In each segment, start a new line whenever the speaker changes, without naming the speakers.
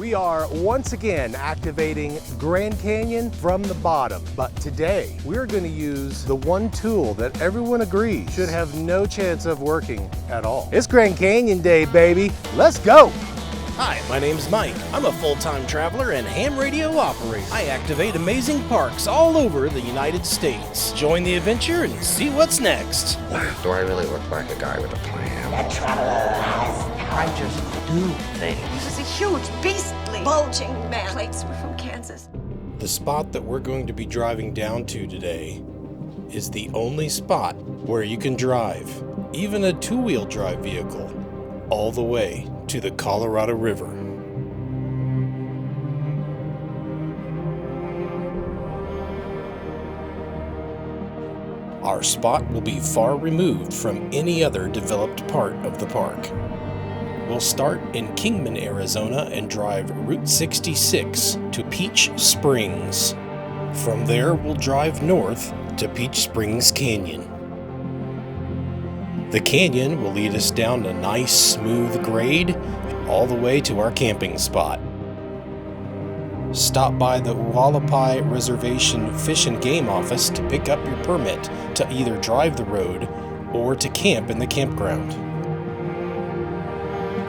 We are once again activating Grand Canyon from the bottom, but today we're going to use the one tool that everyone agrees should have no chance of working at all. It's Grand Canyon Day, baby. Let's go!
Hi, my name's Mike. I'm a full-time traveler and ham radio operator. I activate amazing parks all over the United States. Join the adventure and see what's next.
Wow, do I really look like a guy with a plan?
That traveler has
I just do things.
This is a huge, beastly, bulging man. Plates were from Kansas.
The spot that we're going to be driving down to today is the only spot where you can drive, even a two-wheel drive vehicle, all the way to the Colorado River. Our spot will be far removed from any other developed part of the park. We'll start in Kingman, Arizona and drive Route 66 to Peach Springs. From there, we'll drive north to Peach Springs Canyon. The canyon will lead us down a nice smooth grade all the way to our camping spot. Stop by the Hualapai Reservation Fish and Game Office to pick up your permit to either drive the road or to camp in the campground.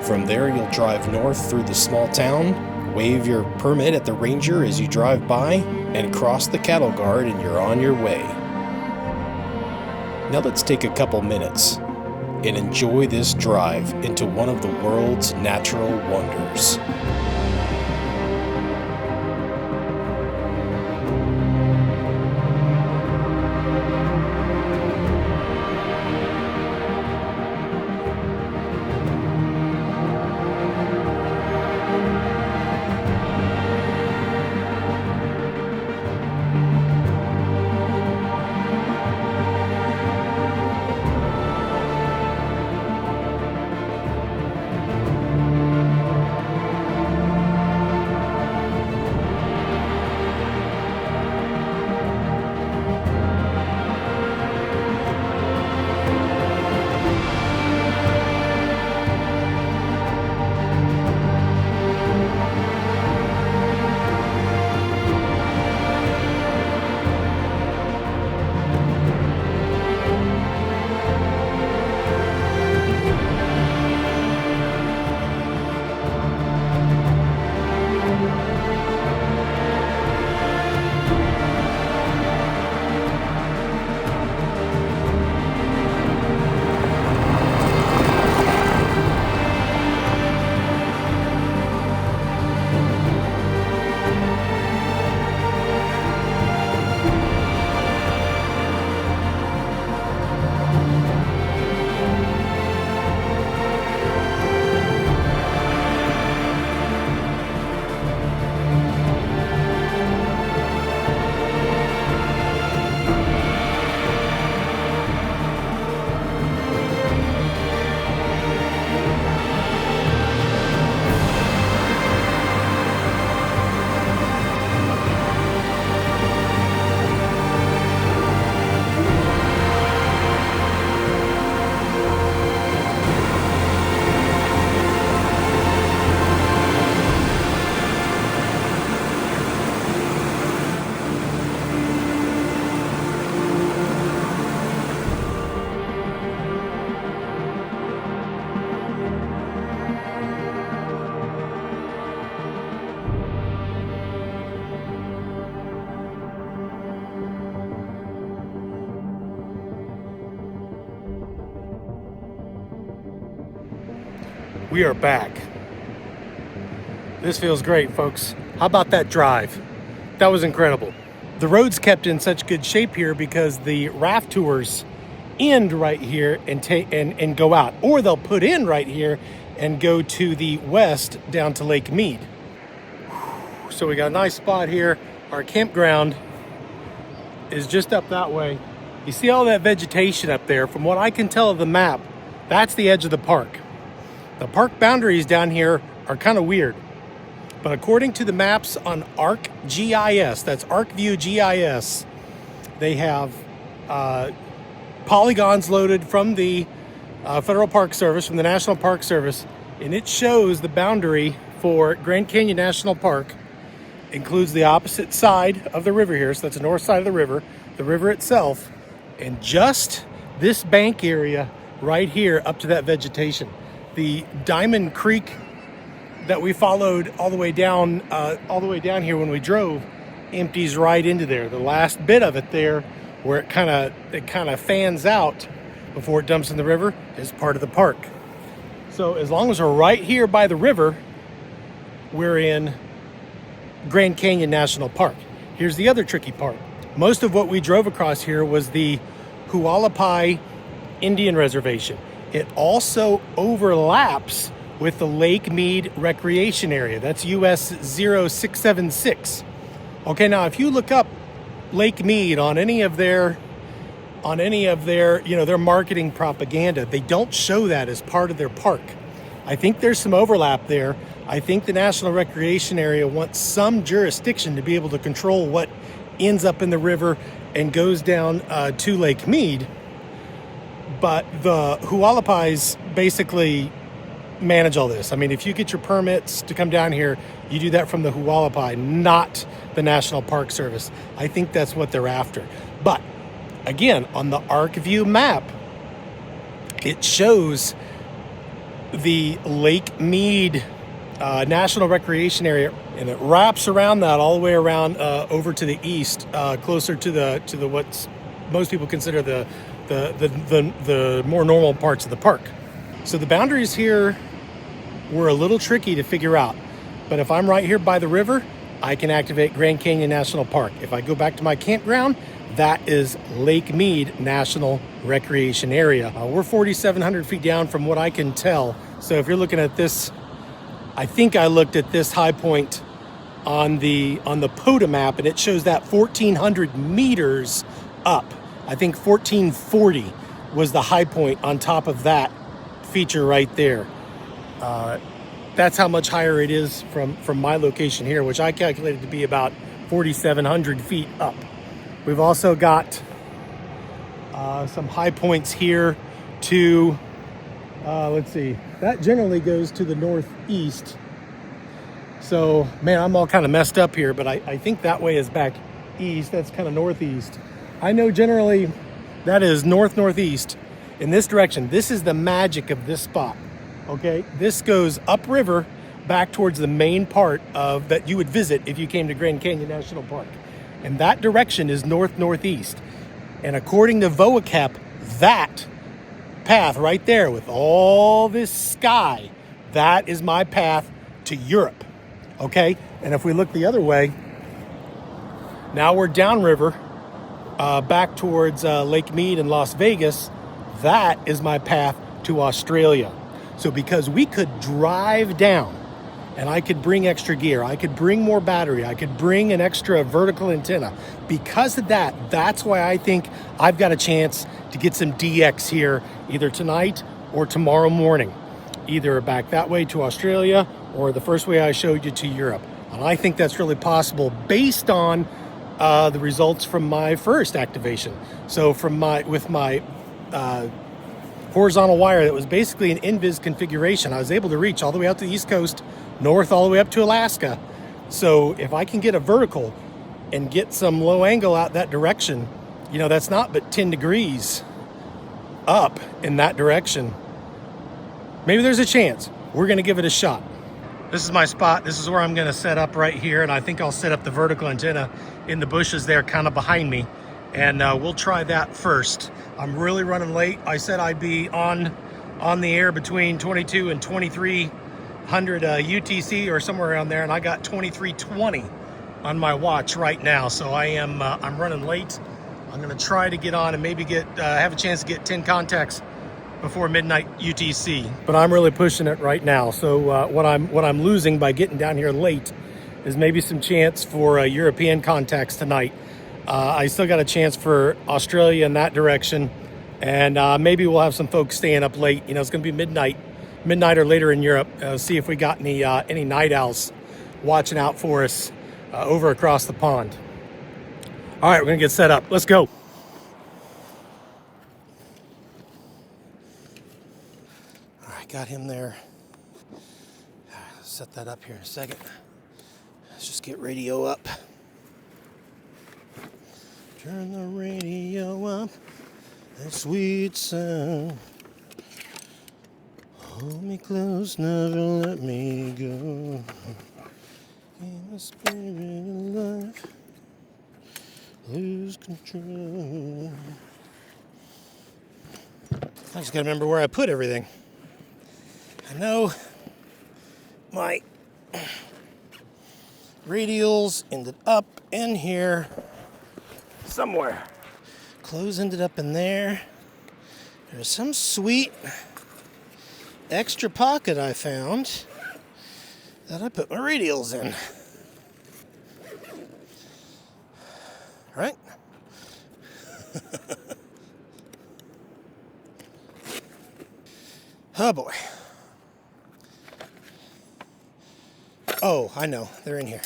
From there, you'll drive north through the small town, wave your permit at the ranger as you drive by, and cross the cattle guard and you're on your way. Now let's take a couple minutes and enjoy this drive into one of the world's natural wonders.
We are back. This feels great, folks. How about that drive? That was incredible. The road's kept in such good shape here because the raft tours end right here and go out, or they'll put in right here and go to the west down to Lake Mead. So we got a nice spot here. Our campground is just up that way. You see all that vegetation up there? From what I can tell of the map, that's the edge of the park. The park boundaries down here are kind of weird, but according to the maps on ArcGIS, that's ArcView GIS, they have polygons loaded from the Federal Park Service, from the National Park Service, and it shows the boundary for Grand Canyon National Park includes the opposite side of the river here. So that's the north side of the river itself, and just this bank area right here up to that vegetation. The Diamond Creek that we followed all the way down here when we drove empties right into there. The last bit of it there, where it kind of fans out before it dumps in the river, is part of the park. So as long as we're right here by the river, we're in Grand Canyon National Park. Here's the other tricky part. Most of what we drove across here was the Hualapai Indian Reservation. It also overlaps with the Lake Mead Recreation Area. That's US 0676. Okay, now if you look up Lake Mead on any of their their marketing propaganda, they don't show that as part of their park. I think there's some overlap there. I think the National Recreation Area wants some jurisdiction to be able to control what ends up in the river and goes down to Lake Mead. But the Hualapais basically manage all this. I mean, if you get your permits to come down here, you do that from the Hualapai, not the National Park Service. I think that's what they're after. But again, on the ArcView map, it shows the Lake Mead National Recreation Area, and it wraps around that all the way around over to the east, closer to the what most people consider the more normal parts of the park. So the boundaries here were a little tricky to figure out. But if I'm right here by the river, I can activate Grand Canyon National Park. If I go back to my campground, that is Lake Mead National Recreation Area. We're 4,700 feet down from what I can tell. So if you're looking at this, I think I looked at this high point on the POTA map, and it shows that 1,400 meters up. I think 1,440 was the high point on top of that feature right there. That's how much higher it is from my location here, which I calculated to be about 4,700 feet up. We've also got some high points here to, let's see, that generally goes to the northeast. So, man, I'm all kind of messed up here, but I think that way is back east. That's kind of northeast. I know generally that is northeast in this direction. This is the magic of this spot. Okay, this goes upriver back towards the main part of that you would visit if you came to Grand Canyon National Park. And that direction is northeast. And according to VOACAP, that path right there with all this sky, that is my path to Europe. Okay, and if we look the other way, now we're downriver, back towards Lake Mead and Las Vegas. That is my path to Australia. So because we could drive down and I could bring extra gear, I could bring more battery, I could bring an extra vertical antenna. Because of that, that's why I think I've got a chance to get some DX here either tonight or tomorrow morning. Either back that way to Australia or the first way I showed you to Europe. And I think that's really possible based on the results from my first activation. So with my horizontal wire that was basically an invis configuration, I was able to reach all the way out to the East Coast, north all the way up to Alaska. So if I can get a vertical and get some low angle out that direction, you know, that's not but 10 degrees up in that direction. Maybe there's a chance. We're going to give it a shot. This is my spot. This is where I'm going to set up right here, and I think I'll set up the vertical antenna in the bushes there kind of behind me, and we'll try that first. I'm really running late. I said I'd be on the air between 22 and 2300 UTC or somewhere around there, and I got 2320 on my watch right now. So I'm running late. I'm going to try to get on and maybe have a chance to get 10 contacts before midnight UTC. But I'm really pushing it right now. So what I'm losing by getting down here late is maybe some chance for European contacts tonight. I still got a chance for Australia in that direction, and maybe we'll have some folks staying up late. You know, it's going to be midnight or later in Europe. See if we got any night owls watching out for us over across the pond. All right, we're going to get set up. Let's go. All right, got him there.
set that up here in a second. Let's just get radio up. Turn the radio up. That sweet sound. Hold me close, never let me go. In the spirit of life, lose control. I just gotta remember where I put everything. I know my radials ended up in here somewhere. Clothes ended up in there. There's some sweet extra pocket I found that I put my radials in. Right? Oh boy. Oh, I know. They're in here.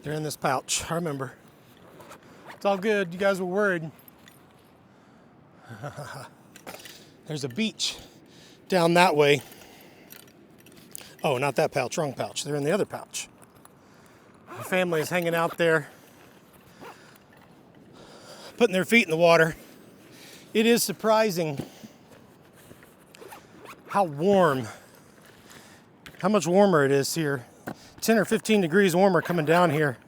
They're in this pouch. I remember. It's all good. You guys were worried. There's a beach down that way. Oh, not that pouch. Wrong pouch. They're in the other pouch. The family is hanging out there, putting their feet in the water. It is surprising how much warmer it is here. 10 or 15 degrees warmer coming down here.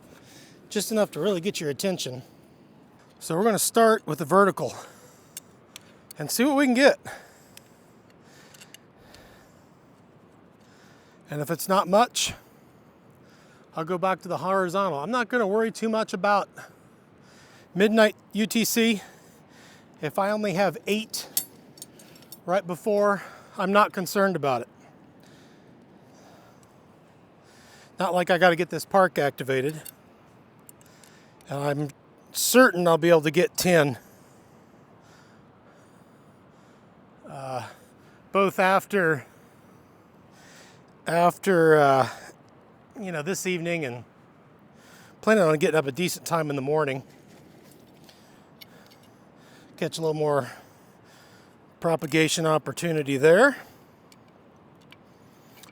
Just enough to really get your attention. So we're going to start with the vertical and see what we can get. And if it's not much, I'll go back to the horizontal. I'm not going to worry too much about midnight UTC. If I only have 8 right before, I'm not concerned about it. Not like I got to get this park activated. And I'm certain I'll be able to get 10. Both after this evening, and planning on getting up a decent time in the morning. Catch a little more propagation opportunity there.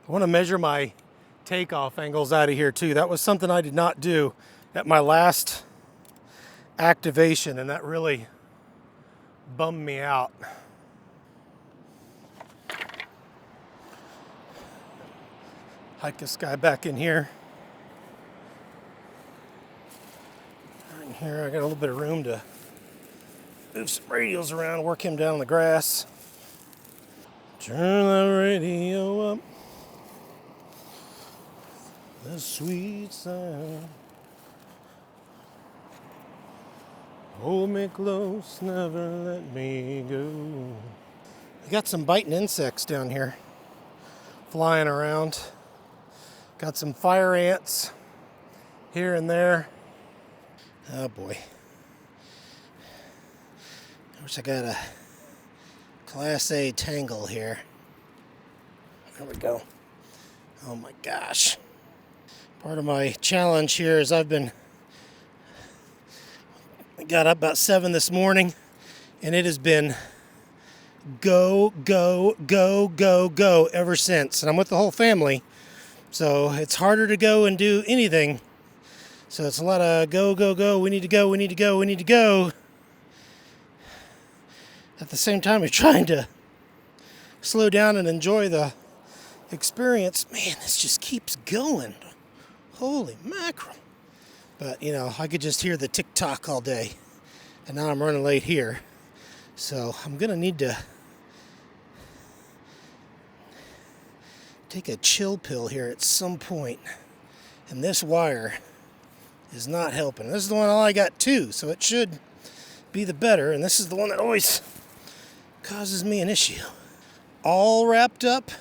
I want to measure my takeoff angles out of here too. That was something I did not do at my last activation, and that really bummed me out. Hike this guy back in here. Right in here, I got a little bit of room to move some radials around, work him down on the grass. Turn the radio up. The sweet sound. Hold me close, never let me go. We got some biting insects down here flying around. Got some fire ants here and there. Oh boy. I wish I got a Class A tangle here. There we go. Oh my gosh. Part of my challenge here is I got up about 7 this morning, and it has been go, go, go, go, go ever since. And I'm with the whole family, so it's harder to go and do anything. So it's a lot of go, go, go, we need to go, we need to go, we need to go. At the same time, you're trying to slow down and enjoy the experience. Man, this just keeps going. Holy mackerel. But, I could just hear the tick-tock all day. And now I'm running late here. So I'm going to need to take a chill pill here at some point. And this wire is not helping. This is the one I got too, so it should be the better. And this is the one that always causes me an issue. All wrapped up.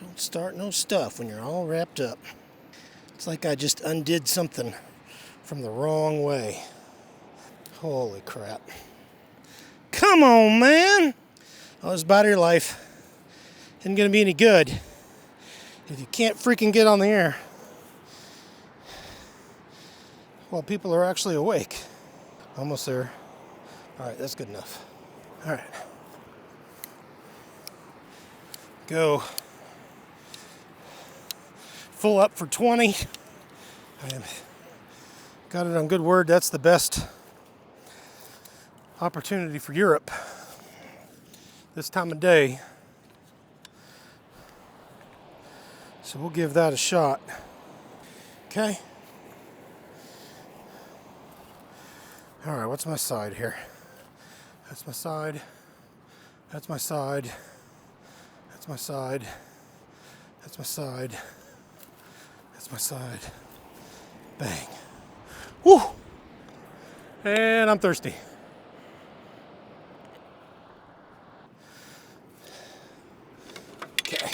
Don't start no stuff when you're all wrapped up. It's like I just undid something from the wrong way. Holy crap. Come on, man! Oh, this battery life isn't going to be any good if you can't freaking get on the air while people are actually awake. Almost there. Alright, that's good enough. Alright. Go
full up for 20. I got it on good word. That's the best opportunity for Europe this time of day. So we'll give that a shot. Okay. All right, what's my side here? That's my side. That's my side. That's my side. That's my side. That's my side. Bang. Woo! And I'm thirsty. Okay.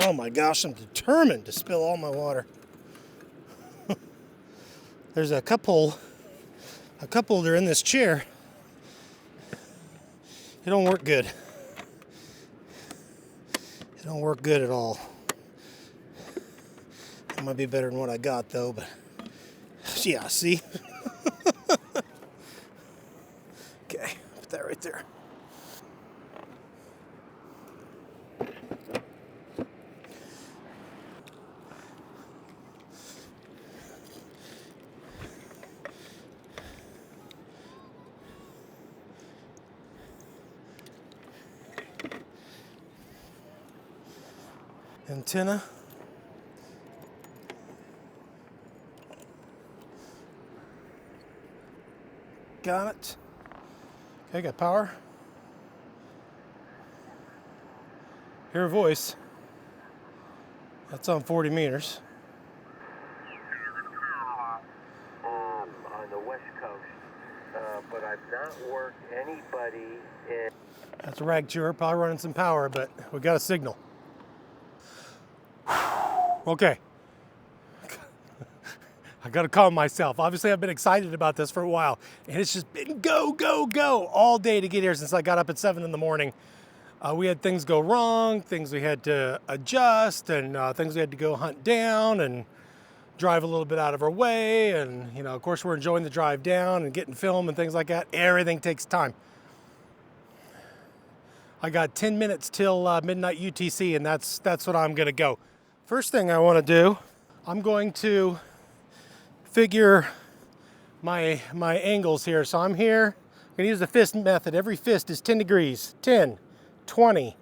Oh my gosh, I'm determined to spill all my water. There's a cup holder in this chair. It don't work good. It don't work good at all. It might be better than what I got though, but yeah, see? Okay, put that right there. Antenna. Got it. Okay, got power. Hear a voice. That's on 40 meters.
On the West Coast, but I've not worked anybody in.
That's a rag chewer, probably running some power, but we got a signal. Okay. I gotta calm myself. Obviously, I've been excited about this for a while, and it's just been go, go, go all day to get here since I got up at 7 in the morning. We had things go wrong, things we had to adjust, and things we had to go hunt down and drive a little bit out of our way. And, you know, of course, we're enjoying the drive down and getting film and things like that. Everything takes time. I got 10 minutes till midnight UTC, and that's what I'm gonna go. First thing I wanna do, I'm going to figure my angles here. So I'm here, I'm gonna use the fist method. Every fist is 10 degrees, 10, 20.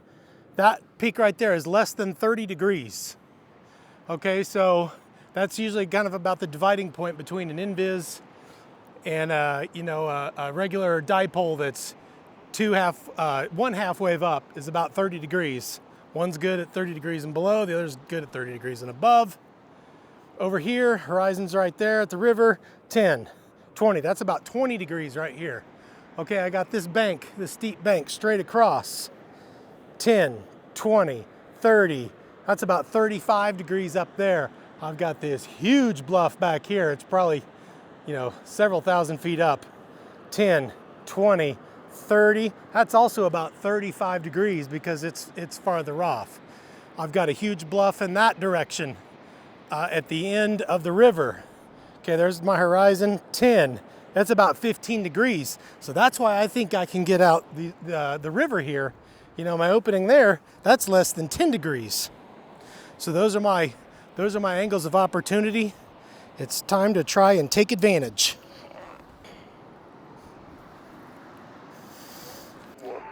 That peak right there is less than 30 degrees. Okay, so that's usually kind of about the dividing point between an invis and a regular dipole that's one half wave up is about 30 degrees. One's good at 30 degrees and below, the other's good at 30 degrees and above. Over here, horizon's right there at the river, 10, 20. That's about 20 degrees right here. Okay, I got this bank, this steep bank straight across. 10, 20, 30. That's about 35 degrees up there. I've got this huge bluff back here. It's probably, several thousand feet up. 10, 20, 30. That's also about 35 degrees because it's farther off. I've got a huge bluff in that direction at the end of the river. Okay, there's my horizon, 10. That's about 15 degrees. So that's why I think I can get out the river here. My opening there, that's less than 10 degrees. So those are my angles of opportunity. It's time to try and take advantage.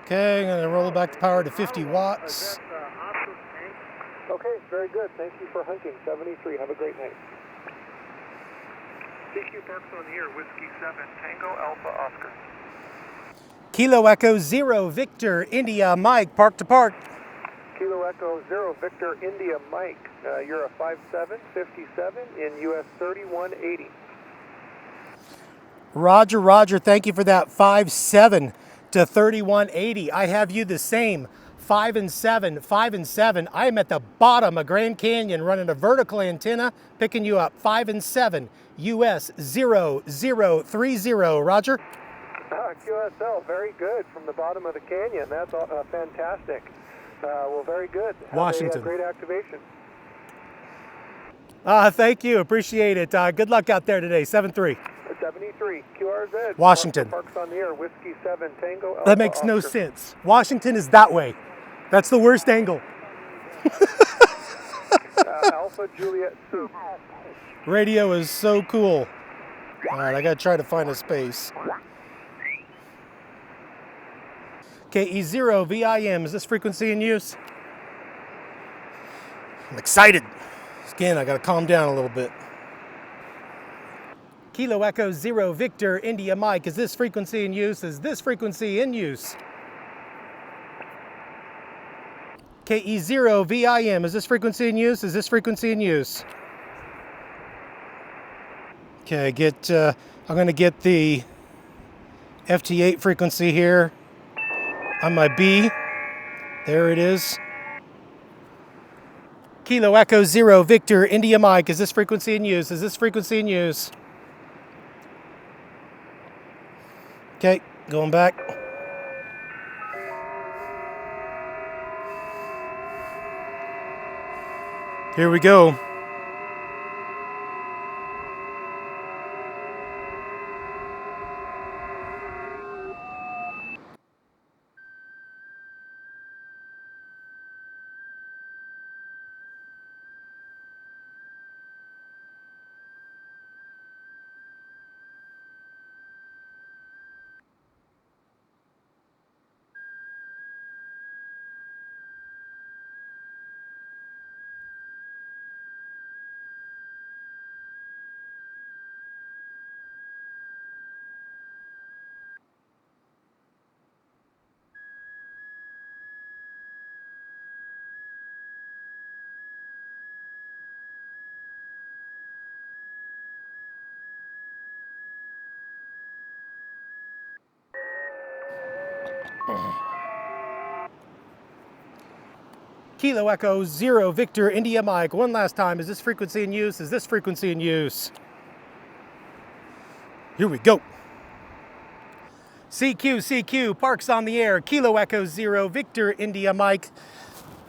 Okay, I'm gonna roll back the power to 50 watts.
Okay, very good. Thank you for hunting. 73. Have a great night.
CQ Parks on the air, Whiskey 7, Tango Alpha Oscar.
Kilo Echo 0, Victor, India, Mike, park to park.
Kilo Echo 0, Victor, India, Mike. You're a 5757 in US 3180.
Roger, Roger, thank you for that. 5-7 to 3180. I have you the same. 5 and 7, 5 and 7. I am at the bottom of Grand Canyon running a vertical antenna, picking you up. 5 and 7, US 0030. Roger.
QSL, very good from the bottom of the canyon. That's fantastic. Well, very good. Have
Washington.
A great activation.
Thank you, appreciate it. Good luck out there today. 7-3.
73, QRZ.
Washington.
Parks on the air, Whiskey 7, Tango Alpha
That makes no
Oscar.
sense. Washington is that way. That's the worst angle.
Alpha Juliet 2.
Radio is so cool. All right, I gotta try to find a space. KE0 VIM, is this frequency in use? I'm excited. Again, I gotta calm down a little bit. Kilo Echo 0 Victor India Mike, is this frequency in use? Is this frequency in use? KE0 VIM, is this frequency in use? Is this frequency in use? Okay, I'm gonna get the FT8 frequency here on my B. There it is. Kilo Echo 0 Victor India Mike, is this frequency in use? Is this frequency in use? Okay, going back. Here we go. Kilo Echo 0 Victor India Mike, one last time, is this frequency in use? Is this frequency in use? Here we go. CQ, Parks on the air, Kilo Echo 0 Victor India Mike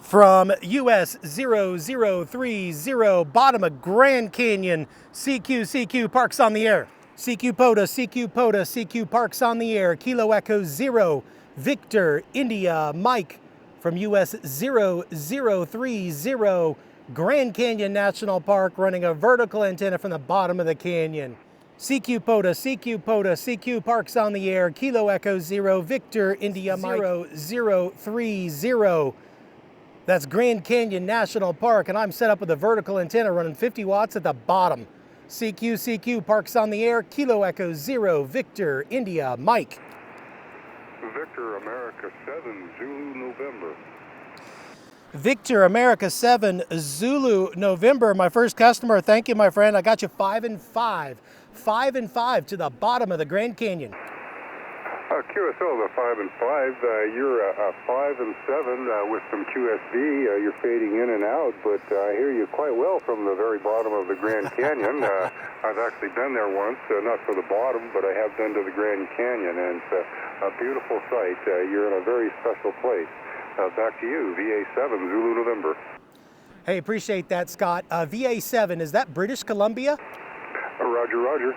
from US 0030, bottom of Grand Canyon. CQ, Parks on the air. CQ POTA, CQ Parks on the air, Kilo Echo 0 Victor India Mike from US 0030, Grand Canyon National Park, running a vertical antenna from the bottom of the canyon. CQ POTA, Parks on the air, Kilo Echo 0 Victor India Mike 0030. That's Grand Canyon National Park, and I'm set up with a vertical antenna running 50 watts at the bottom. CQ, Parks on the air, Kilo Echo 0 Victor India Mike.
Victor America 7, Zulu November.
Victor America 7, Zulu November. My first customer, thank you, my friend. I got you 5 and 5. 5 and 5 to the bottom of the Grand Canyon.
QSL, the 5 and 5. You're a 5 and 7 with some QSB. You're fading in and out, but I hear you quite well from the very bottom of the Grand Canyon. I've actually been there once, not for the bottom, but I have been to the Grand Canyon, and it's a beautiful sight. You're in a very special place. Back to you, VA7, Zulu November.
Hey, appreciate that, Scott. VA7, is that British Columbia?
Roger, roger.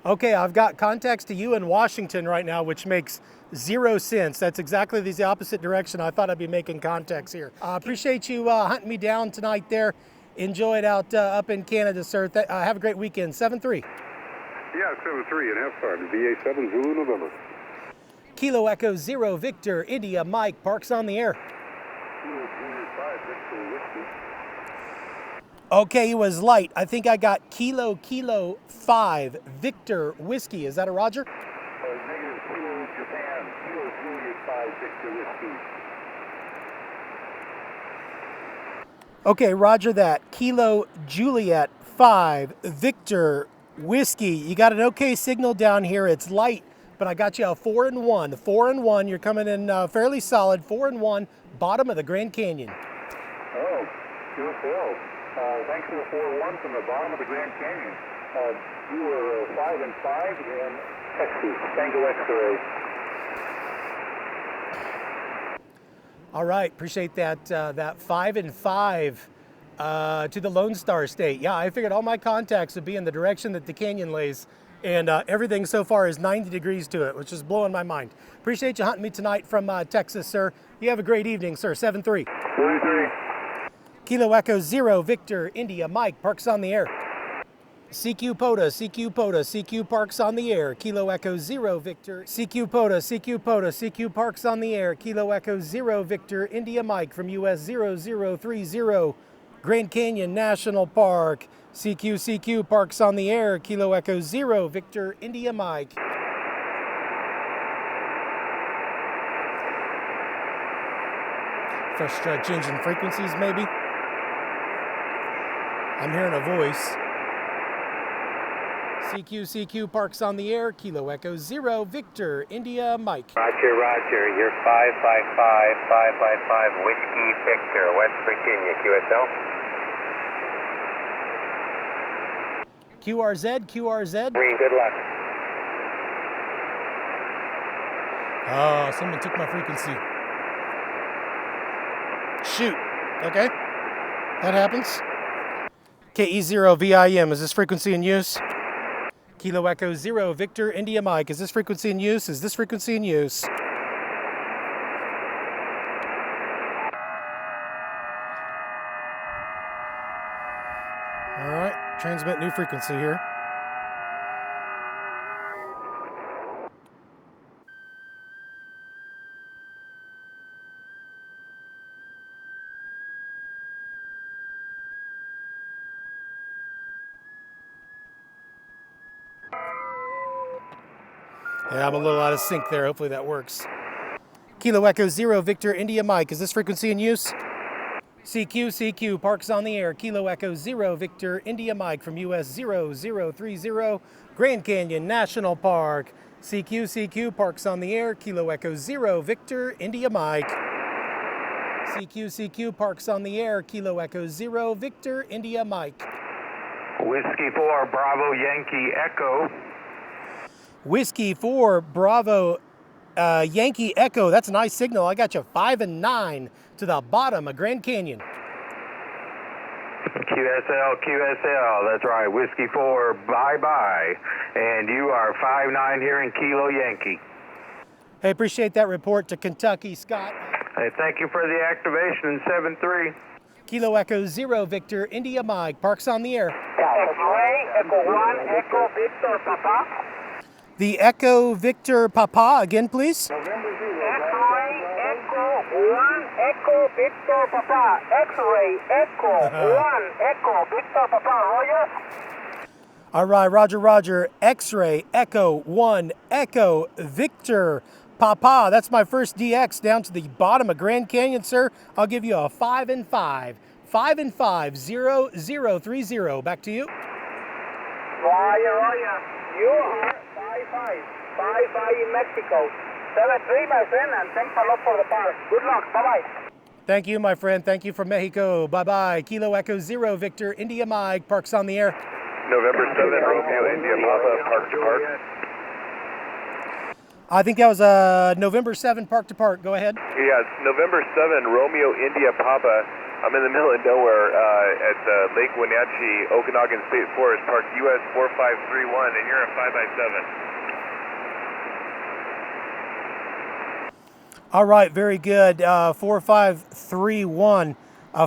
Okay, I've got contacts to you in Washington right now, which makes 0 sense. That's exactly the opposite direction I thought I'd be making contacts here. Appreciate you hunting me down tonight there. Enjoy it out up in Canada, sir. Have a great weekend. 7-3.
Yeah, 7-3, and have fun. VA7, Zulu November.
Kilo Echo 0 Victor India Mike, Parks on the air. Okay, it was light. I think I got Kilo 5 Victor Whiskey. Is that a Roger?
Negative 2 Japan, Kilo 5 Victor Whiskey.
Okay, Roger that. Kilo Juliet 5 Victor Whiskey. You got an okay signal down here. It's light, but I got you a 4 and 1. 4 and 1. You're coming in fairly solid. 4 and 1, bottom of the Grand Canyon.
Oh, QSL. Thanks for the 4-1 from the bottom of the Grand Canyon. You were 5 and 5 in Texas, Tango X-ray.
All right, appreciate that. That 5 and 5 to the Lone Star State. Yeah, I figured all my contacts would be in the direction that the canyon lays, And everything so far is 90 degrees to it, which is blowing my mind. Appreciate you hunting me tonight from Texas, sir. You have a great evening, sir. 7-3.
3-3.
Kilo Echo 0, Victor, India, Mike, parks on the air. CQ POTA, CQ POTA, CQ parks on the air. Kilo Echo 0, Victor, CQ POTA, CQ POTA, CQ parks on the air. Kilo Echo 0, Victor, India, Mike from US 0030, Grand Canyon National Park. CQ parks on the air. Kilo Echo 0, Victor, India, Mike. Fresh change in frequencies, maybe. I'm hearing a voice. CQ parks on the air. Kilo Echo 0, Victor, India, Mike.
Roger, Roger. You're 555 Whiskey Victor, West Virginia, QSL.
QRZ.
Green, good luck.
Oh, someone took my frequency. Shoot. Okay. That happens. KE0VIM, is this frequency in use? Kilo Echo 0, Victor, India, Mike, is this frequency in use? Is this frequency in use? All right, transmit new frequency here. Yeah, I'm a little out of sync there. Hopefully that works. Kilo Echo 0, Victor, India, Mike. Is this frequency in use? CQ, parks on the air. Kilo Echo 0, Victor, India, Mike from US 0030, Grand Canyon National Park. CQ, parks on the air. Kilo Echo 0, Victor, India, Mike. CQ, parks on the air. Kilo Echo 0, Victor, India, Mike.
Whiskey 4, Bravo, Yankee, Echo.
Whiskey 4, Bravo, Yankee Echo. That's a nice signal. I got you 5 and 9 to the bottom of Grand Canyon.
QSL, that's right. Whiskey 4, bye-bye. And you are 5-9 here in Kilo Yankee.
Hey, appreciate that report to Kentucky, Scott.
Hey, thank you for the activation in 7-3.
Kilo Echo 0, Victor, India, Mike, parks on the air.
Echo 1, Echo Victor, Papa.
The Echo Victor Papa, again, please.
X-ray, Echo 1, Echo Victor, Papa. X-ray, Echo 1, Echo Victor, Papa. Roger.
All right, Roger. X-ray, Echo 1, Echo Victor Papa. That's my first DX down to the bottom of Grand Canyon, sir. I'll give you a 5 and 5. 5 and 5, 0030. Back to you.
Roger. You are 5-5 in Mexico. 7-3, my friend, and thanks a lot for the park. Good luck. Bye-bye.
Thank you, my friend. Thank you from Mexico. Bye-bye. Kilo Echo 0, Victor, India, Mike, parks on the air.
November 7, Romeo, India, Papa, park to park.
I think that was November 7, park to park. Go ahead.
Yeah, it's November 7, Romeo, India, Papa. I'm in the middle of nowhere at Lake Wenatchee, Okanagan State Forest Park, US 4531, and you're at 5 by 7.
All right, very good. 4531,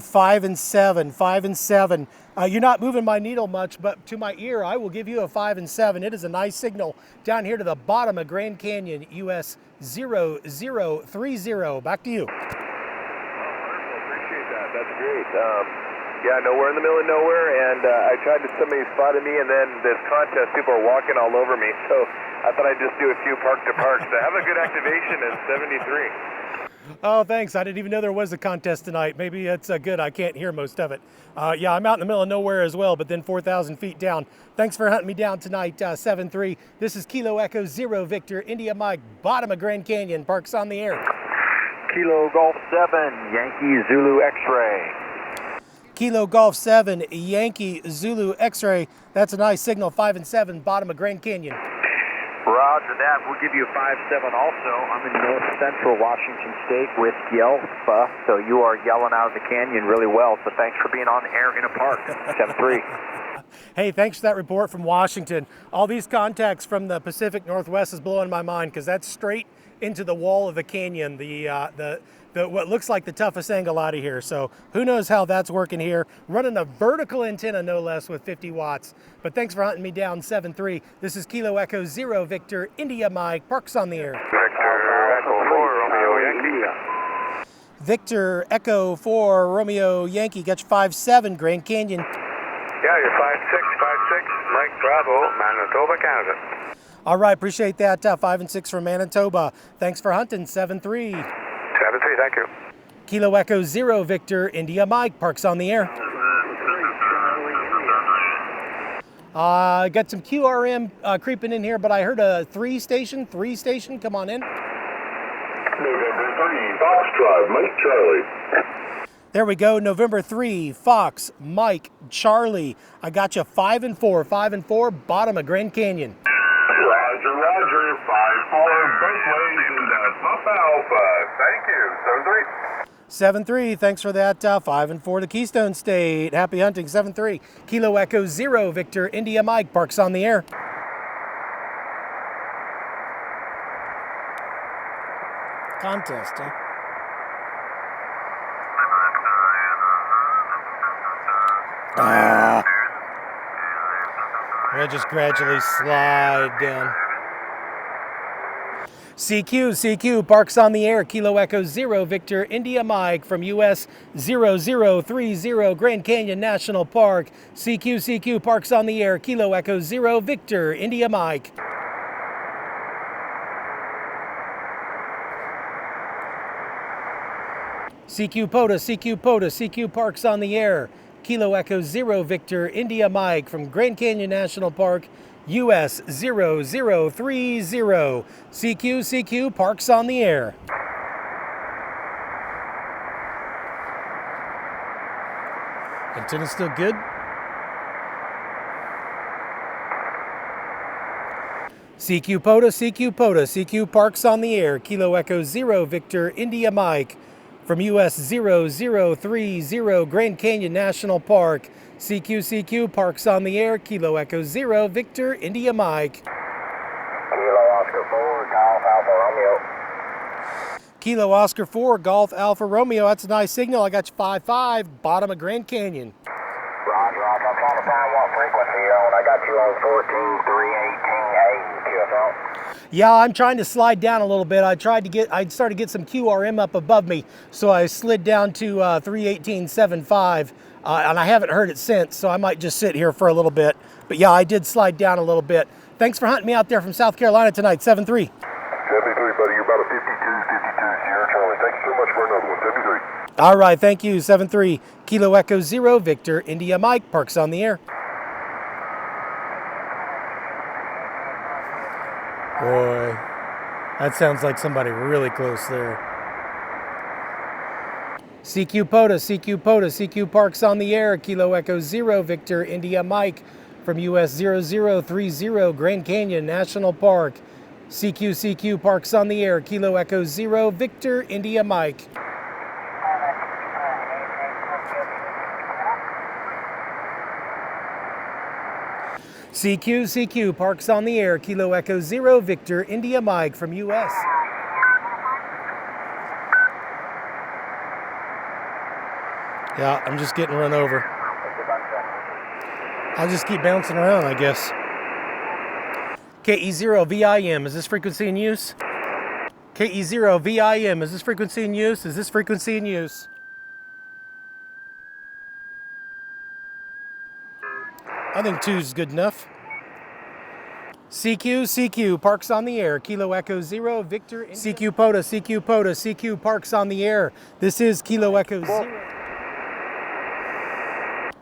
5 and 7, 5 and 7. You're not moving my needle much, but to my ear, I will give you a 5 and 7. It is a nice signal down here to the bottom of Grand Canyon, US 0030. Back to you.
That's great. Yeah, no, we're in the middle of nowhere, and I tried to, somebody spotted me, and then this contest, people are walking all over me, so I thought I'd just do a few park to park. So have a good activation in 73.
Oh, thanks. I didn't even know there was a contest tonight. Maybe it's good. I can't hear most of it. Yeah, I'm out in the middle of nowhere as well, but then 4,000 feet down. Thanks for hunting me down tonight, 7-3. This is Kilo Echo 0, Victor, India, Mike, bottom of Grand Canyon, parks on the air.
Kilo Golf 7, Yankee Zulu X-ray.
Kilo Golf 7, Yankee Zulu X-ray. That's a nice signal, 5 and 7, bottom of Grand Canyon.
Roger that. We'll give you a 5-7 also. I'm in north central Washington State with Yelfa, so you are yelling out of the canyon really well, so thanks for being on the air in a park. 7-3.
Hey, thanks for that report from Washington. All these contacts from the Pacific Northwest is blowing my mind because that's straight into the wall of the canyon, the what looks like the toughest angle out of here. So who knows how that's working here. Running a vertical antenna, no less, with 50 watts. But thanks for hunting me down, 7-3. This is Kilo Echo 0 Victor India Mike. Parks on the air.
Victor Echo 4 Romeo Yankee.
Victor Echo 4 Romeo Yankee. Got you 5-7 Grand Canyon.
Yeah, you're 5-6, Mike Bravo, Manitoba, Canada.
All right, appreciate that. 5 and 6 from Manitoba. Thanks for hunting, 7-3.
7-3, thank you.
Kilo Echo 0 Victor India Mike. Parks on the air. Got some QRM creeping in here, but I heard a 3 station. Come on in.
November 3, Foxtrot, Mike Charlie.
There we go, November 3, Fox, Mike, Charlie. I got you 5 and 4, bottom of Grand Canyon.
Roger, 5-4, both ways in Papa Alpha. Thank you, 7-3.
7-3, thanks for that. 5 and 4 to Keystone State. Happy hunting, 7-3. Kilo Echo 0, Victor India Mike. Parks on the air. Contest, huh? We'll just gradually slide down. CQ, Parks on the air. Kilo Echo 0, Victor India Mike from US 0030 Grand Canyon National Park. CQ, Parks on the air. Kilo Echo 0, Victor India Mike. CQ POTA, Parks on the air. Kilo Echo 0 Victor India Mike from Grand Canyon National Park, US 0030. CQ, Parks on the air. Antenna's still good. CQ POTA, Parks on the air. Kilo Echo 0 Victor India Mike from US 0030 Grand Canyon National Park. CQ, Parks on the air. Kilo Echo 0 Victor India Mike.
Kilo Oscar 4, Golf Alpha Romeo.
Kilo Oscar 4 Golf Alpha Romeo. That's a nice signal. I got you 5-5, bottom of Grand Canyon.
Roger, I'm trying to find what frequency you're on. I got you on 14, 3, 18, 8, QSL.
Yeah, I'm trying to slide down a little bit. I started to get some QRM up above me, so I slid down to 318.75, and I haven't heard it since, so I might just sit here for a little bit. But yeah, I did slide down a little bit. Thanks for hunting me out there from South Carolina tonight, 7-3.
73, buddy, you're about a 52, Sierra Charlie. Thank you so much for another one, 73.
All right, thank you, 7-3. Kilo Echo 0 Victor India Mike. Parks on the air. Boy, that sounds like somebody really close there. CQ POTA, Parks on the air. Kilo Echo 0 Victor India Mike from US 0030 Grand Canyon National Park. CQ, Parks on the air. Kilo Echo 0 Victor India Mike. CQ, Parks on the air. Kilo Echo 0 Victor India Mike from US. Yeah, I'm just getting run over. I'll just keep bouncing around, I guess. KE0VIM, is this frequency in use? KE0VIM, is this frequency in use? Is this frequency in use? I think 2 is good enough. CQ, Parks on the air. Kilo Echo 0 Victor. CQ POTA, Parks on the air. This is Kilo Echo 0.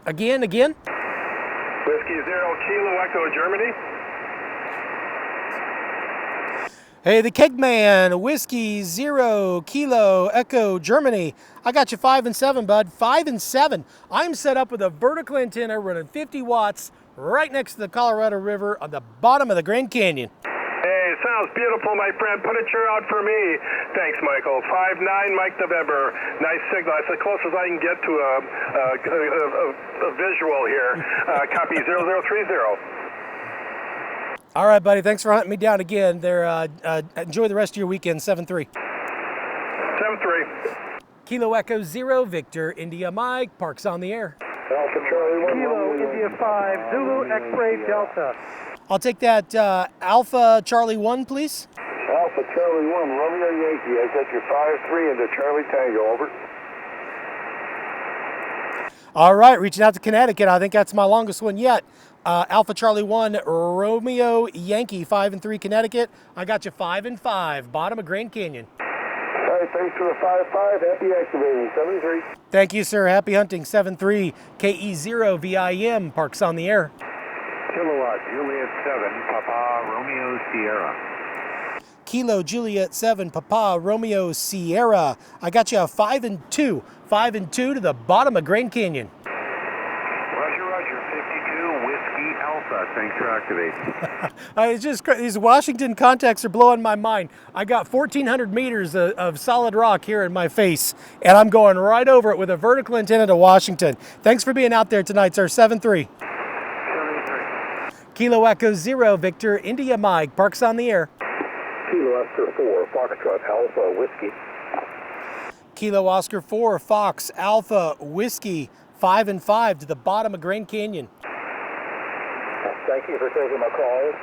Again.
Whiskey 0 Kilo Echo Germany.
Hey, the Kegman, Whiskey 0 Kilo Echo Germany. I got you 5 and 7, bud. 5 and 7. I'm set up with a vertical antenna running 50 watts right next to the Colorado River on the bottom of the Grand Canyon.
Hey,
sounds beautiful, my friend. Put a cheer out for me. Thanks, Michael. 5-9, Mike November. Nice signal. That's as close as I can get to a visual here. Copy 0030.
All right, buddy. Thanks for hunting me down again. Enjoy the rest of your weekend. 7-3.
7-3.
Kilo Echo 0, Victor India Mike. Parks on the air.
Alpha Charlie 1.
Kilo India 5, Zulu X-Ray Delta.
I'll take that Alpha Charlie 1, please.
Alpha Charlie 1, Romeo Yankee. I got your 5-3 into Charlie Tango, over.
All right, reaching out to Connecticut. I think that's my longest one yet. Alpha Charlie 1, Romeo Yankee, 5-3 Connecticut. I got you 5-5, bottom of Grand Canyon.
All right, thanks for the 5-5. Happy activating. 7-3.
Thank you, sir. Happy hunting. 7-3 KE0 VIM. Parks on the air.
Kilowatt Juliet 7, Papa Romeo Sierra.
Kilo Juliet 7, Papa Romeo Sierra. I got you a 5-2. 5-2 to the bottom of Grand Canyon.
Roger, 52, Whiskey Alpha. Thanks for activating.
It's just these Washington contacts are blowing my mind. I got 1,400 meters of solid rock here in my face, and I'm going right over it with a vertical antenna to Washington. Thanks for being out there tonight, sir. 7-3.
73.
Kilo Echo 0, Victor India Mike. Parks on the air.
Kilo Oscar 4, Foxtrot Alpha Whiskey.
Kilo Oscar 4, Fox Alpha Whiskey. 5-5 to the bottom of Grand Canyon.
Thank you for taking my call.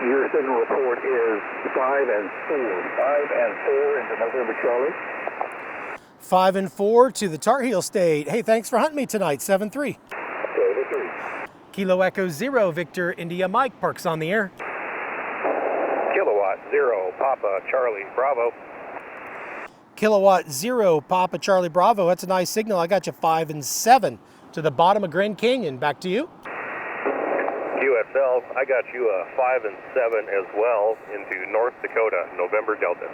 Your signal report is 5-4. 5-4 into November Charlie.
5-4 to the Tar Heel State. Hey, thanks for hunting me tonight. 7-3.
7-3.
Kilo Echo 0, Victor India Mike. Parks on the air.
Kilowatt 0, Papa Charlie Bravo.
Kilowatt 0, Papa Charlie Bravo. That's a nice signal. I got you 5-7 to the bottom of Grand Canyon. Back to you.
QSL, I got you a 5-7 as well into North Dakota, November Delta.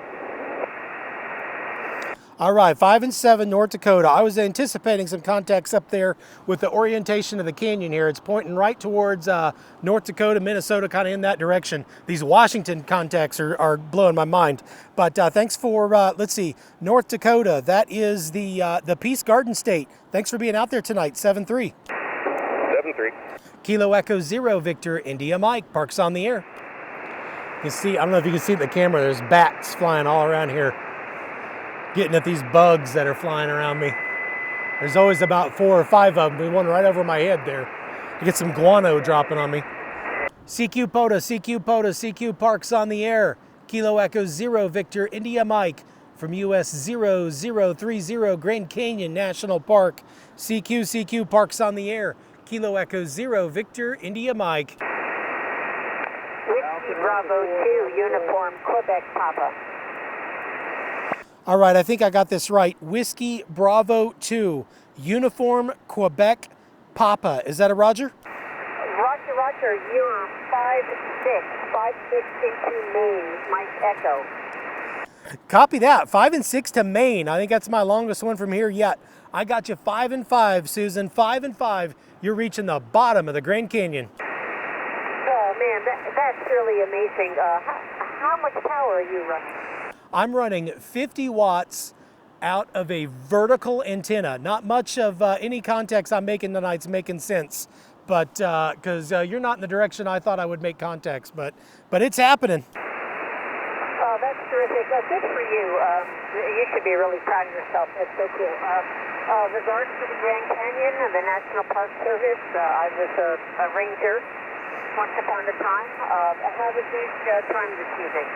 All right, 5-7 North Dakota. I was anticipating some contacts up there with the orientation of the canyon here. It's pointing right towards North Dakota, Minnesota, kind of in that direction. These Washington contacts are blowing my mind. But thanks for, let's see, North Dakota. That is the Peace Garden State. Thanks for being out there tonight. 7-3.
7-3.
Kilo Echo 0, Victor India Mike. Parks on the air. You can see, I don't know if you can see the camera, there's bats flying all around here, getting at these bugs that are flying around me. There's always about 4 or 5 of them. There's one right over my head there. I get some guano dropping on me. CQ POTA, CQ POTA, CQ Parks on the air. Kilo Echo 0, Victor India Mike from US 0030 Grand Canyon National Park. CQ Parks on the air. Kilo Echo 0, Victor India Mike.
Whiskey Bravo 2, Uniform Quebec Papa.
All right, I think I got this right. Whiskey Bravo 2, Uniform Quebec Papa. Is that a Roger?
Roger, you're 5-6 into Maine, Mike Echo.
Copy that, 5-6 to Maine. I think that's my longest one from here yet. I got you 5-5, Susan, 5-5. You're reaching the bottom of the Grand Canyon.
Oh man, that's really amazing. How much power are you running?
I'm running 50 watts out of a vertical antenna. Not much of any contacts I'm making tonight's making sense, but because you're not in the direction I thought I would make contacts, but it's happening.
Oh, that's terrific. Good for you. You should be really proud of yourself. That's so cool. Regards to the Grand Canyon and the National Park Service, I was a ranger once upon a time. Have a good time this evening.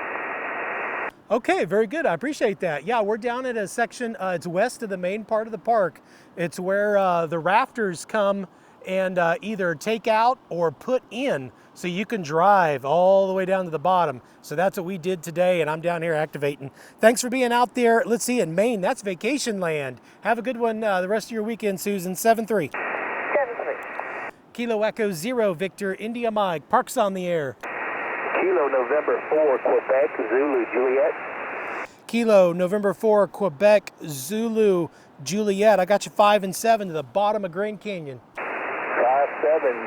Okay, very good. I appreciate that. Yeah, we're down at a section, it's west of the main part of the park. It's where the rafters come and either take out or put in so you can drive all the way down to the bottom. So that's what we did today, and I'm down here activating. Thanks for being out there. Let's see, in Maine, that's vacation land. Have a good one the rest of your weekend, Susan. 7-3.
7-3.
Kilo Echo 0, Victor India Mike. Parks on the air.
Kilo November 4, Quebec, Zulu, Juliet.
Kilo November 4, Quebec, Zulu, Juliet. I got you 5-7 to the bottom of Grand Canyon.
5-7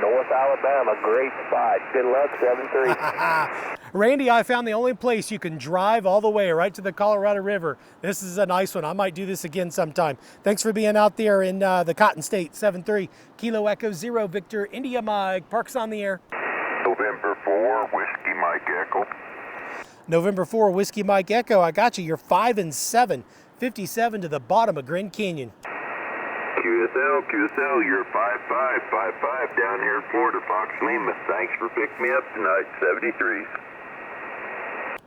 North Alabama. Great spot. Good luck, 7-3.
Randy, I found the only place you can drive all the way right to the Colorado River. This is a nice one. I might do this again sometime. Thanks for being out there in the Cotton State. 7-3, Kilo Echo 0, Victor, India Mike. Parks on the air.
November 4, Whiskey Mike Echo.
November 4, Whiskey Mike Echo. I got you. You're 5 and 7. 57 to the bottom of Grand Canyon.
QSL, you're 5-5 down here in Florida, Fox Lima. Thanks for picking me up tonight, 73.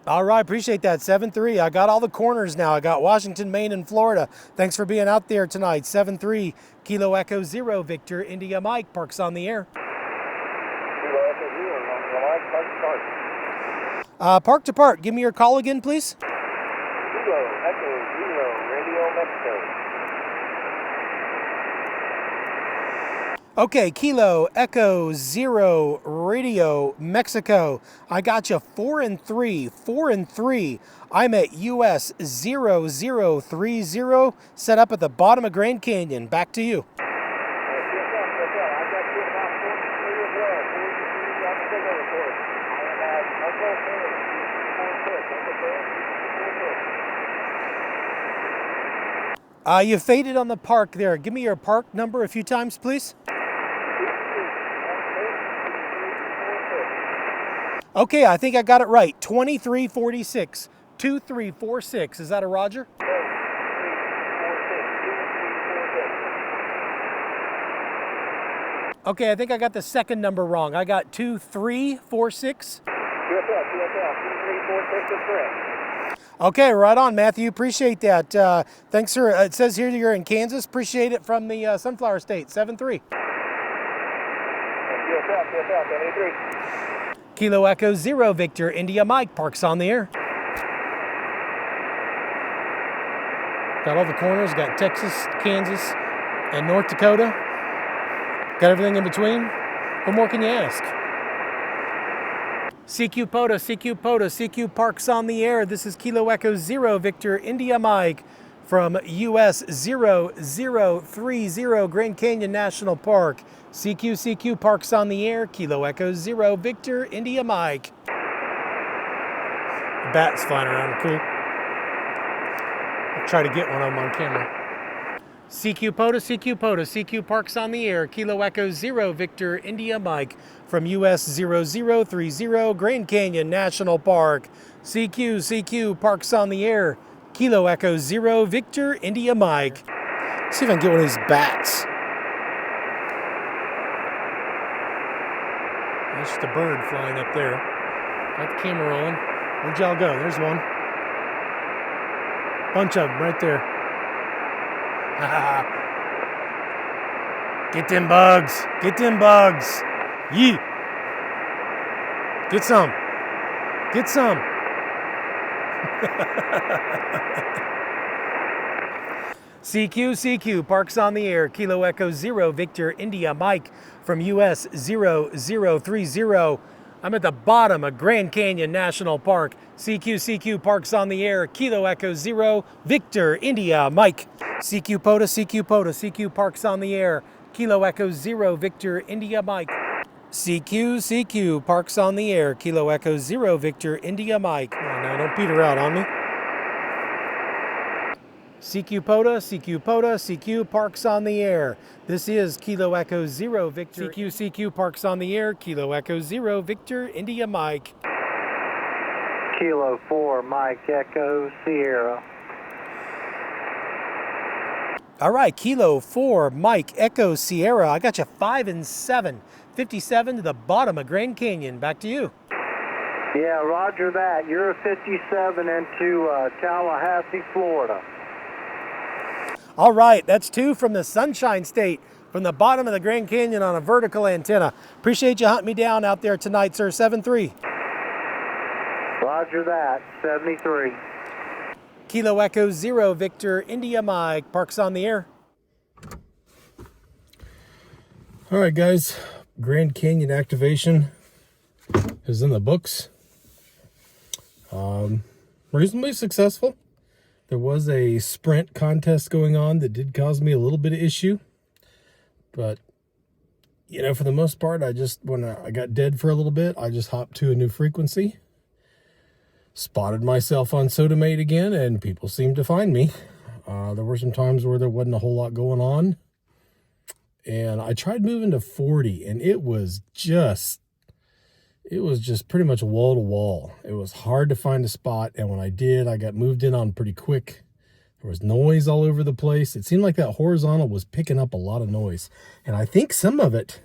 All right, appreciate that. 7-3. I got all the corners now. I got Washington, Maine, and Florida. Thanks for being out there tonight. 7-3, Kilo Echo 0, Victor, India Mike. Parks on the air.
Kilo Echo 0, Mike,
Park to park. Give me your call again, please.
Kilo Echo 0, Radio Mexico.
Okay, Kilo Echo 0, Radio Mexico. I got you 4 and 3, 4 and 3. I'm at US 0030, set up at the bottom of Grand Canyon. Back to you. You faded on the park there. Give me your park number a few times, please. Okay, I think I got it right. 2346, 2346. Is that a Roger? Okay, I think I got the second number wrong. I got 2346. Okay, right on, Matthew. Appreciate that. Thanks, sir. It says here you're in Kansas. Appreciate it from the Sunflower State. 7-3. Kilo Echo 0, Victor, India Mike. Parks on the air. Got all the corners. Got Texas, Kansas, and North Dakota. Got everything in between. What more can you ask? CQ POTA, CQ POTA, CQ Parks on the air. This is Kilo Echo 0, Victor, India Mike from US 0030 Grand Canyon National Park. CQ Parks on the air. Kilo Echo 0, Victor, India Mike. Bats flying around, cool. I'll try to get one of them on camera. CQ POTA, CQ POTA, CQ Parks on the air. Kilo Echo 0, Victor, India Mike from US 0030 Grand Canyon National Park. CQ Parks on the air. Kilo Echo 0, Victor, India Mike. See if I can get one of these bats. That's just a bird flying up there. Got the camera rolling. Where'd y'all go? There's one. Bunch of them right there. Get them bugs. Get them bugs. Yee. Get some. Get some. CQ Parks on the air. Kilo Echo 0, Victor, India Mike from US 0030. I'm at the bottom of Grand Canyon National Park. CQ Parks on the air. Kilo Echo 0, Victor, India Mike. CQ POTA, CQ Parks on the air. Kilo Echo 0, Victor, India Mike. CQ Parks on the air. Kilo Echo 0, Victor, India Mike. Come on now, don't peter out on me. CQ POTA, CQ Parks on the air. This is Kilo Echo 0, Victor. CQ Parks on the air. Kilo Echo 0, Victor, India Mike.
Kilo 4, Mike Echo Sierra.
All right, Kilo 4, Mike Echo Sierra. I got you 5 and 7. 57 to the bottom of Grand Canyon. Back to you.
Yeah, roger that. You're a 57 into Tallahassee, Florida.
All right, that's 2 from the Sunshine State, from the bottom of the Grand Canyon on a vertical antenna. Appreciate you hunting me down out there tonight, sir. 7-3.
Roger that. 73.
Kilo Echo 0, Victor, India Mike. Parks on the air. All right, guys. Grand Canyon activation is in the books. Reasonably successful. There was a sprint contest going on that did cause me a little bit of issue, but
you know, for the most part, when I got dead for a little bit, I just hopped to a new frequency, spotted myself on Sodamate again, and people seemed to find me. There were some times where there wasn't a whole lot going on, and I tried moving to 40, and it was just pretty much wall to wall. It was hard to find a spot, and when I did, I got moved in on pretty quick. There was noise all over the place. It seemed like that horizontal was picking up a lot of noise, and I think some of it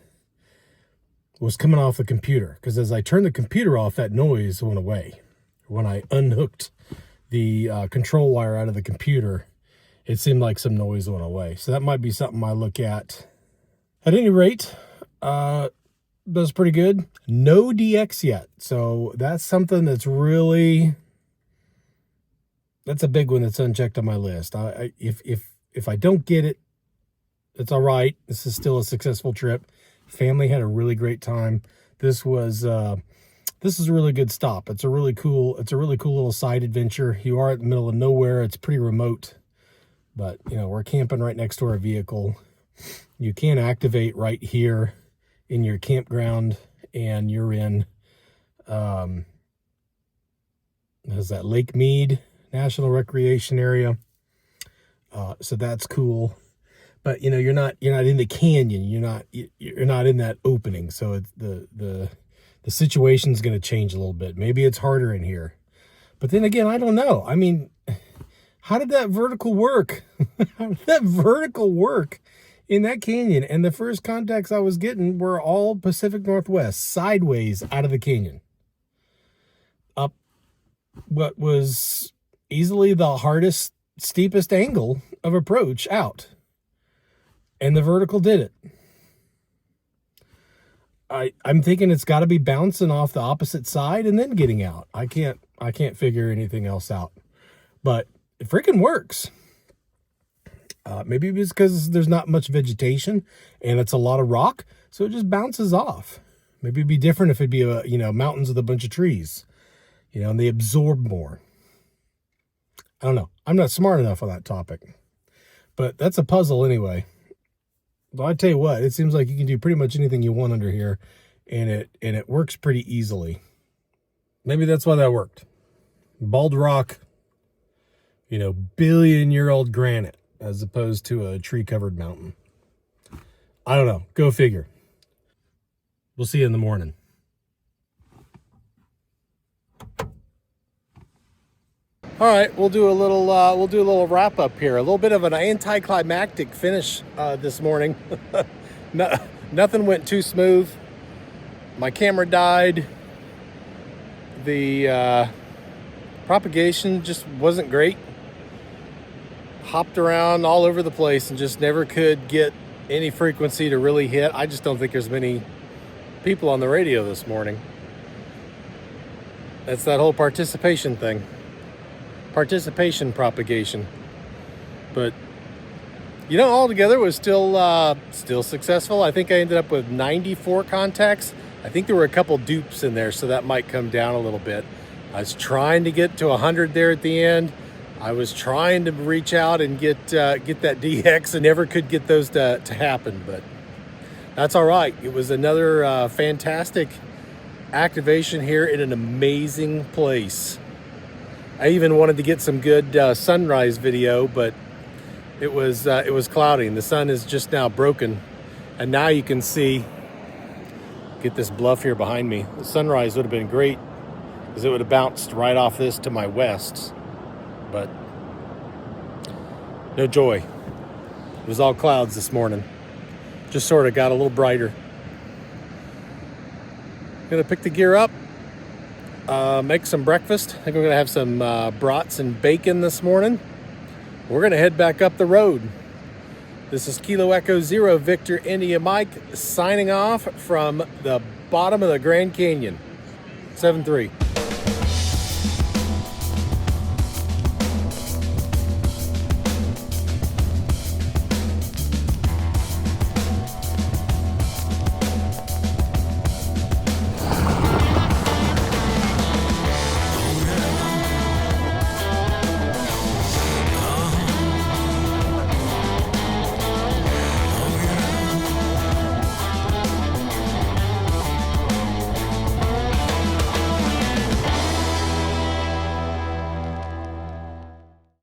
was coming off the computer, because as I turned the computer off, that noise went away. When I unhooked the control wire out of the computer, it seemed like some noise went away. So that might be something I look at. At any rate, does pretty good. No DX yet. So that's something that's really, that's a big one that's unchecked on my list. If I don't get it, it's all right. This is still a successful trip. Family had a really great time. This is a really good stop. It's a really cool little side adventure. You are in the middle of nowhere. It's pretty remote, but you know, we're camping right next to our vehicle. You can activate right here in your campground, and you're in, is that Lake Mead National Recreation Area. So that's cool. But you know, you're not in the canyon. You're not in that opening. So it's the situation's going to change a little bit. Maybe it's harder in here. But then again, I don't know. I mean, how did that vertical work? How did that vertical work in that canyon? And the first contacts I was getting were all Pacific Northwest, sideways out of the canyon. Up what was easily the hardest, steepest angle of approach out. And the vertical did it. I'm thinking it's got to be bouncing off the opposite side and then getting out. I can't figure anything else out. But it freaking works. Maybe it's because there's not much vegetation and it's a lot of rock, so it just bounces off. Maybe it'd be different if it'd be mountains with a bunch of trees, and they absorb more. I don't know. I'm not smart enough on that topic, but that's a puzzle anyway. But I tell you what, it seems like you can do pretty much anything you want under here, and it works pretty easily. Maybe that's why that worked. Bald rock, billion-year-old granite, as opposed to a tree-covered mountain. I don't know. Go figure. We'll see you in the morning.
All right, we'll do a little wrap up here. A little bit of an anticlimactic finish this morning. Nothing went too smooth. My camera died. The propagation just wasn't great. Hopped around all over the place and just never could get any frequency to really hit. I just don't think there's many people on the radio this morning. That's that whole participation thing. Participation propagation. But altogether it was still successful. I think I ended up with 94 contacts. I think there were a couple dupes in there, so that might come down a little bit. I was trying to get to 100 there at the end. I was trying to reach out and get that DX and never could get those to happen, but that's all right. It was another fantastic activation here in an amazing place. I even wanted to get some good sunrise video, but it was cloudy and the sun is just now broken. And now you can see, get this bluff here behind me. The sunrise would have been great because it would have bounced right off this to my west, but no joy. It was all clouds this morning. Just sort of got a little brighter. Gonna pick the gear up. Make some breakfast. I think we're going to have some brats and bacon this morning. We're going to head back up the road. This is Kilo Echo Zero Victor India Mike signing off from the bottom of the Grand Canyon. 7-3.